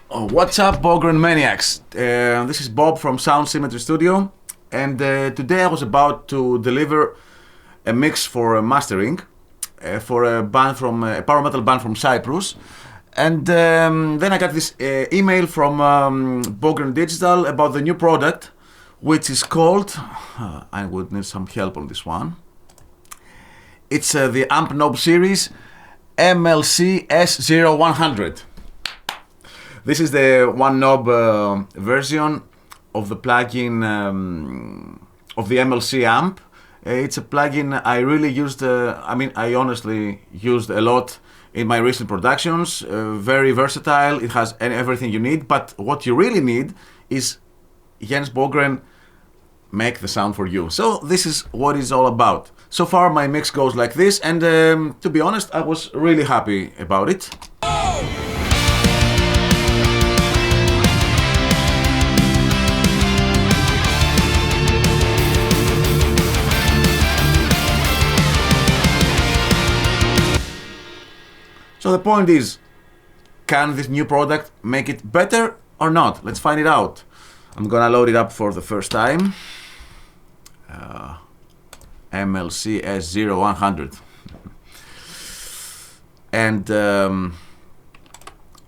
Oh, what's up, Bogren Maniacs? This is Bob from Sound Symmetry Studio, and today I was about to deliver a mix for mastering for a band from a power metal band from Cyprus, and then I got this email from Bogren Digital about the new product, which is called. I would need some help on this one. It's the Ampknob Series MLC S0100. This is the one knob version of the plugin of the MLC amp. It's a plugin I really used, I honestly used a lot in my recent productions. Very versatile, it has everything you need, but what you really need is Jens Bogren make the sound for you. So this is what it's all about. So far my mix goes like this, and to be honest, I was really happy about it. So the point is, can this new product make it better or not? Let's find it out. I'm gonna load it up for the first time. MLC S0100. And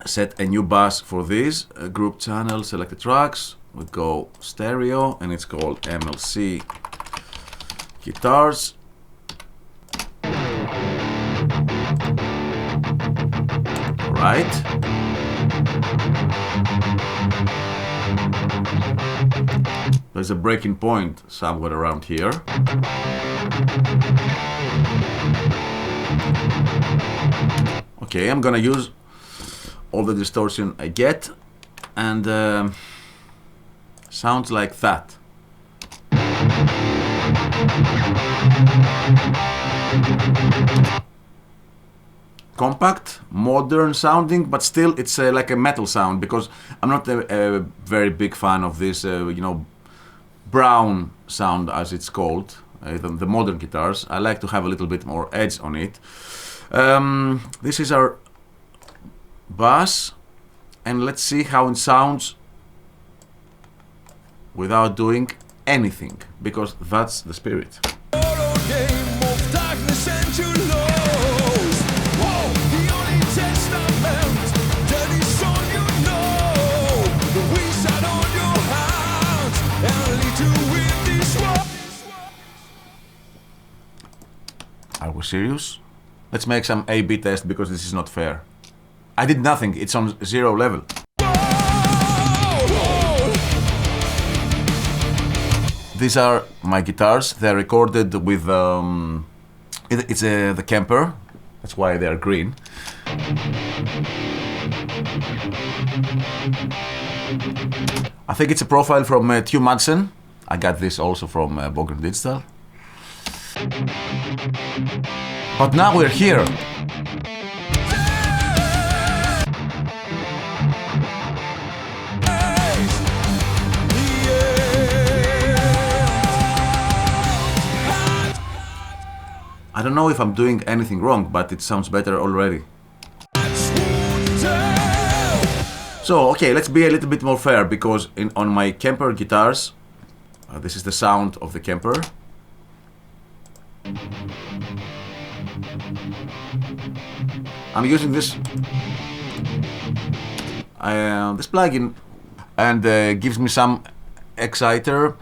set a new bus for this. Group channel, select the tracks. We go stereo, and it's called MLC Guitars. Right. There's a breaking point somewhere around here. Okay, I'm gonna use all the distortion I get, and sounds like that. Compact, modern sounding, but still it's like a metal sound, because I'm not a very big fan of this, brown sound as it's called, the modern guitars. I like to have a little bit more edge on it. This is our bass, and let's see how it sounds without doing anything, because that's the spirit. Are we serious? Let's make some A/B test, because this is not fair. I did nothing, it's on 0 level. These are my guitars. They're recorded with it's the Kemper. That's why they are green. I think it's a profile from Tue Madsen. I got this also from Bogren Digital. But now we're here. I don't know if I'm doing anything wrong, but it sounds better already. So, okay, let's be a little bit more fair, because on my Kemper guitars, this is the sound of the Kemper. I'm using this plugin, and gives me some exciter,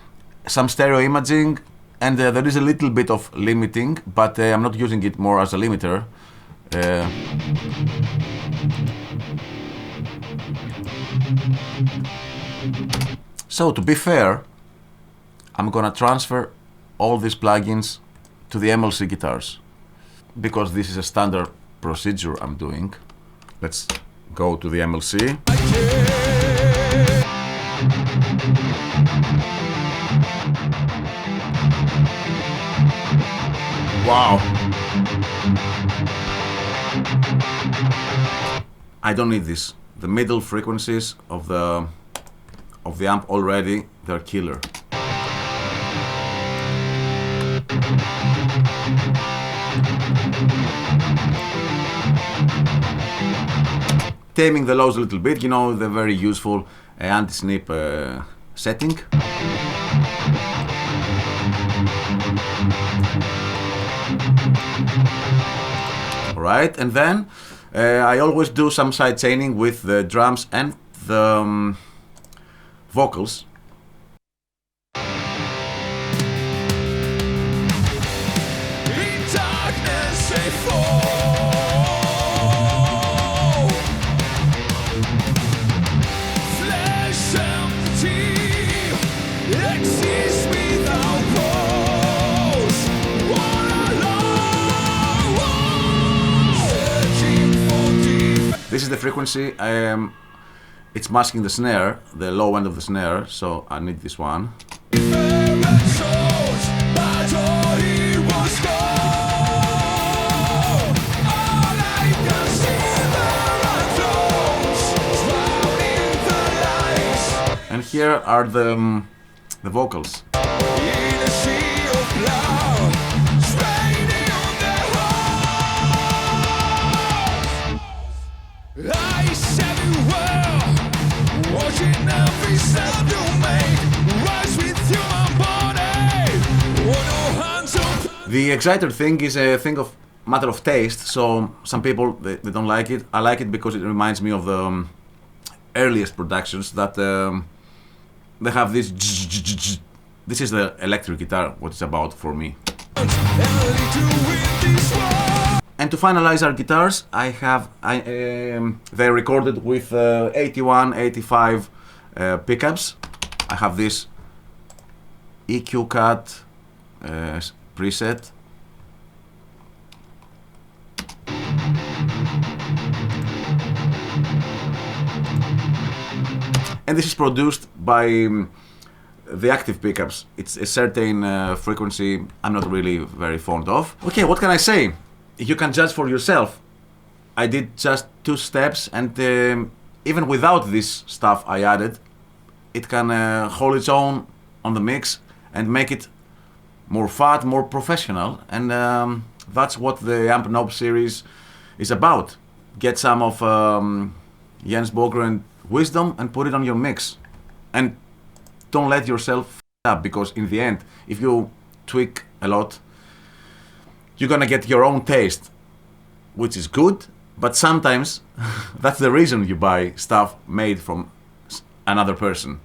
some stereo imaging, and there is a little bit of limiting, but I'm not using it more as a limiter. So to be fair, I'm gonna transfer all these plugins to the MLC guitars, because this is a standard procedure I'm doing. Let's go to the MLC. Wow! I don't need this. The middle frequencies of the amp already, they're killer. taming the lows a little bit, you know, the very useful anti-snip setting. Alright, and then I always do some side chaining with the drums and the vocals. This is the frequency. It's masking the snare, the low end of the snare, so I need this one. And here are the vocals. The exciter thing is a thing of matter of taste, so some people they don't like it. I like it because it reminds me of the earliest productions that they have this. This is the electric guitar, what it's about for me. And to finalize our guitars, they're recorded with 81, 85 pickups. I have this EQ cut preset. And this is produced by the active pickups. It's a certain frequency I'm not really very fond of. Okay, what can I say? You can judge for yourself. I did just 2 steps, and even without this stuff I added, it can hold its own on the mix and make it more fat, more professional, and that's what the Ampknob series is about. Get some of Jens Bogren wisdom and put it on your mix, and don't let yourself f up, because in the end, if you tweak a lot, you're gonna get your own taste, which is good, but sometimes that's the reason you buy stuff made from another person.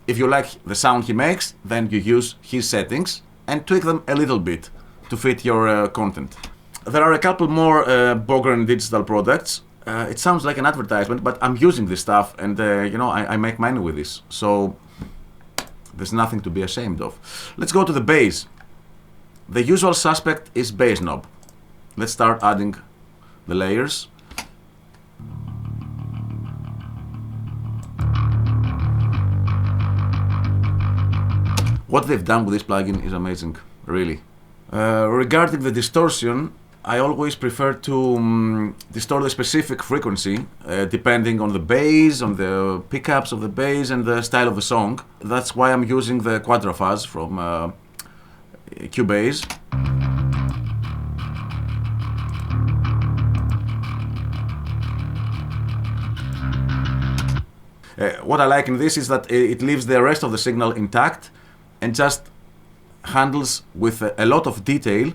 If you like the sound he makes, then you use his settings and tweak them a little bit to fit your content. There are a couple more Bogren Digital products. It sounds like an advertisement, but I'm using this stuff, and you know, I make money with this, so there's nothing to be ashamed of. Let's go to the bass. The usual suspect is bass knob. Let's start adding the layers. What they've done with this plugin is amazing, really. Regarding the distortion, I always prefer to distort a specific frequency depending on the bass, on the pickups of the bass and the style of the song. That's why I'm using the Quadraphase from Cubase. What I like in this is that it leaves the rest of the signal intact and just handles with a lot of detail.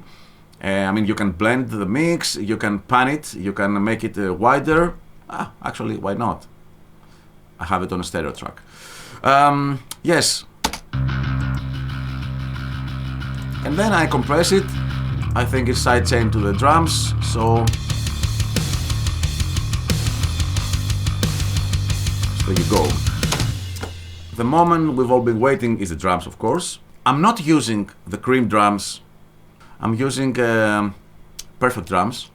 I mean, you can blend the mix, you can pan it, you can make it wider. Actually, why not? I have it on a stereo track. Yes. And then I compress it. I think it's sidechained to the drums, so there you go. The moment we've all been waiting is the drums, of course. I'm not using the cream drums. I'm using perfect drums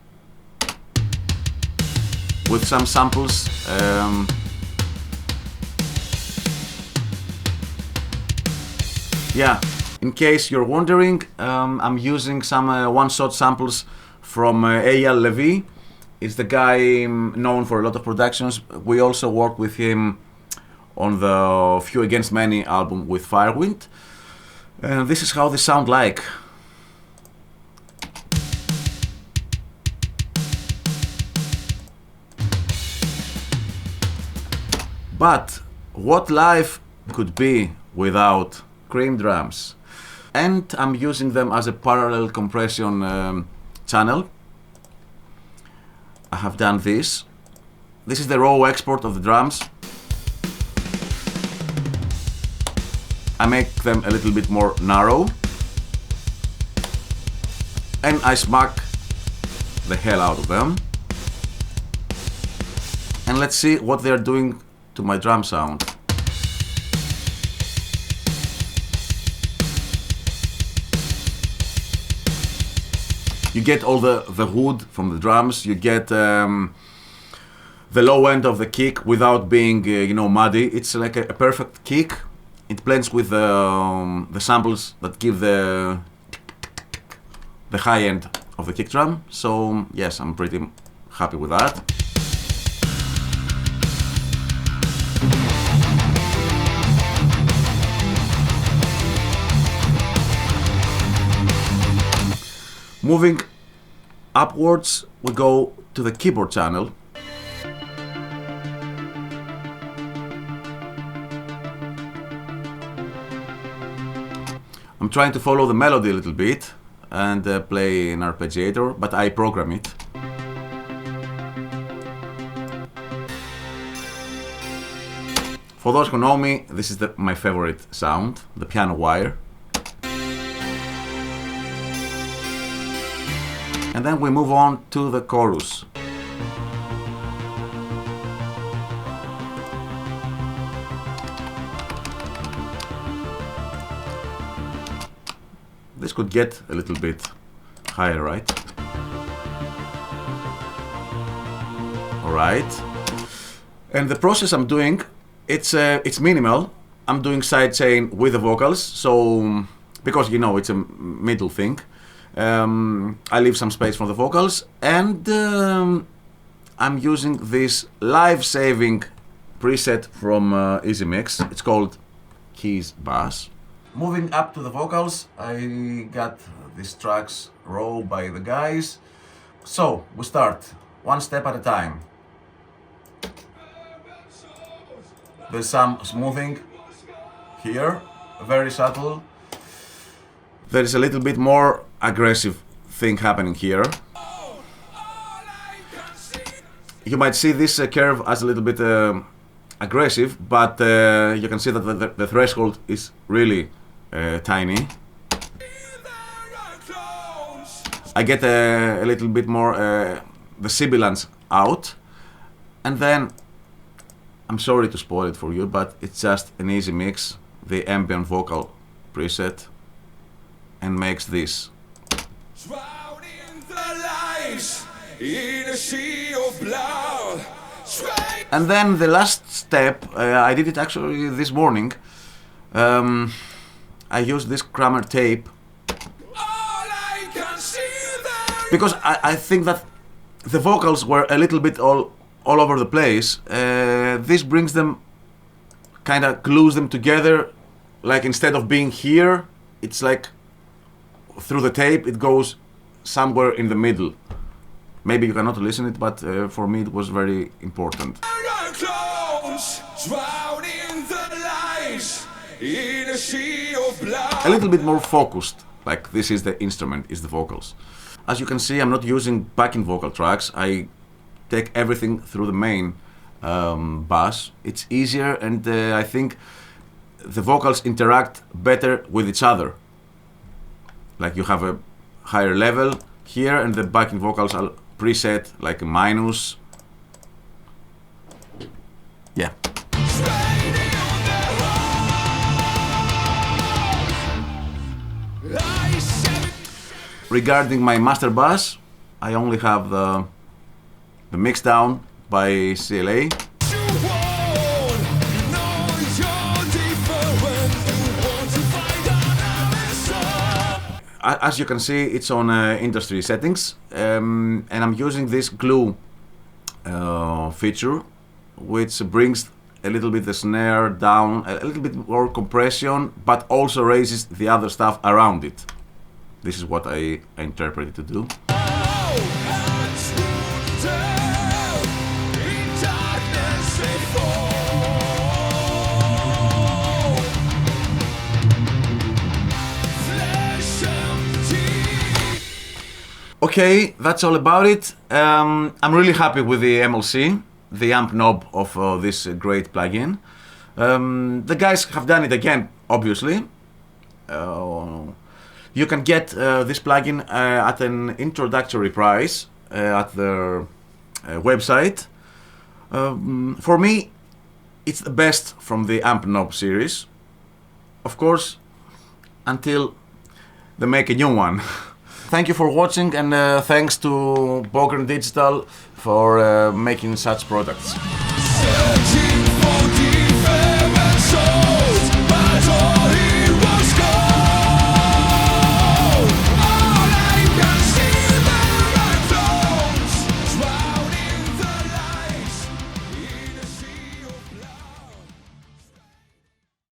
with some samples. Yeah, in case you're wondering, I'm using some one-shot samples from Eyal Levi. It's the guy known for a lot of productions. We also worked with him on the Few Against Many album with Firewind. This is how they sound like. But what life could be without cream drums? And I'm using them as a parallel compression channel. I have done this. This is the raw export of the drums. I make them a little bit more narrow. And I smack the hell out of them. And let's see what they're doing to my drum sound. You get all the wood from the drums, you get the low end of the kick without being muddy. It's like a perfect kick. It blends with the samples that give the high end of the kick drum. So yes, I'm pretty happy with that. Moving upwards, we go to the keyboard channel. I'm trying to follow the melody a little bit and play an arpeggiator, but I program it. For those who know me, this is my favorite sound, the piano wire. And then we move on to the chorus. This could get a little bit higher, right? Alright. And the process I'm doing, it's minimal. I'm doing sidechain with the vocals, so because it's a middle thing. I leave some space for the vocals, and I'm using this live-saving preset from Easy Mix. It's called Keys Bass. Moving up to the vocals, I got these tracks raw by the guys. So we start one step at a time. There's some smoothing here, very subtle. There is a little bit more aggressive thing happening here. You might see this curve as a little bit aggressive, but you can see that the threshold is really tiny. I get a little bit more the sibilance out, and then I'm sorry to spoil it for you, but it's just an Easy Mix, the ambient vocal preset, and makes this. And then the last step, I did it actually this morning. I used this Kramer tape because I think that the vocals were a little bit all over the place. This brings them, kind of glues them together, like instead of being here, it's like through the tape it goes somewhere in the middle. Maybe you cannot listen it, but for me it was very important. A little bit more focused, like this is the instrument, is the vocals. As you can see, I'm not using backing vocal tracks. I take everything through the main bass. It's easier, and I think the vocals interact better with each other. Like you have a higher level here, and the backing vocals are preset like a minus. Yeah. Regarding my master bass, I only have the mix down by CLA. As you can see, it's on industry settings, and I'm using this glue feature, which brings a little bit the snare down, a little bit more compression, but also raises the other stuff around it. This is what I interpret it to do. Okay, that's all about it. I'm really happy with the MLC, the amp knob of this great plugin. The guys have done it again, obviously. You can get this plugin at an introductory price at their website. For me, it's the best from the Ampknob series. Of course, until they make a new one. Thank you for watching, and thanks to Bogren Digital for making such products.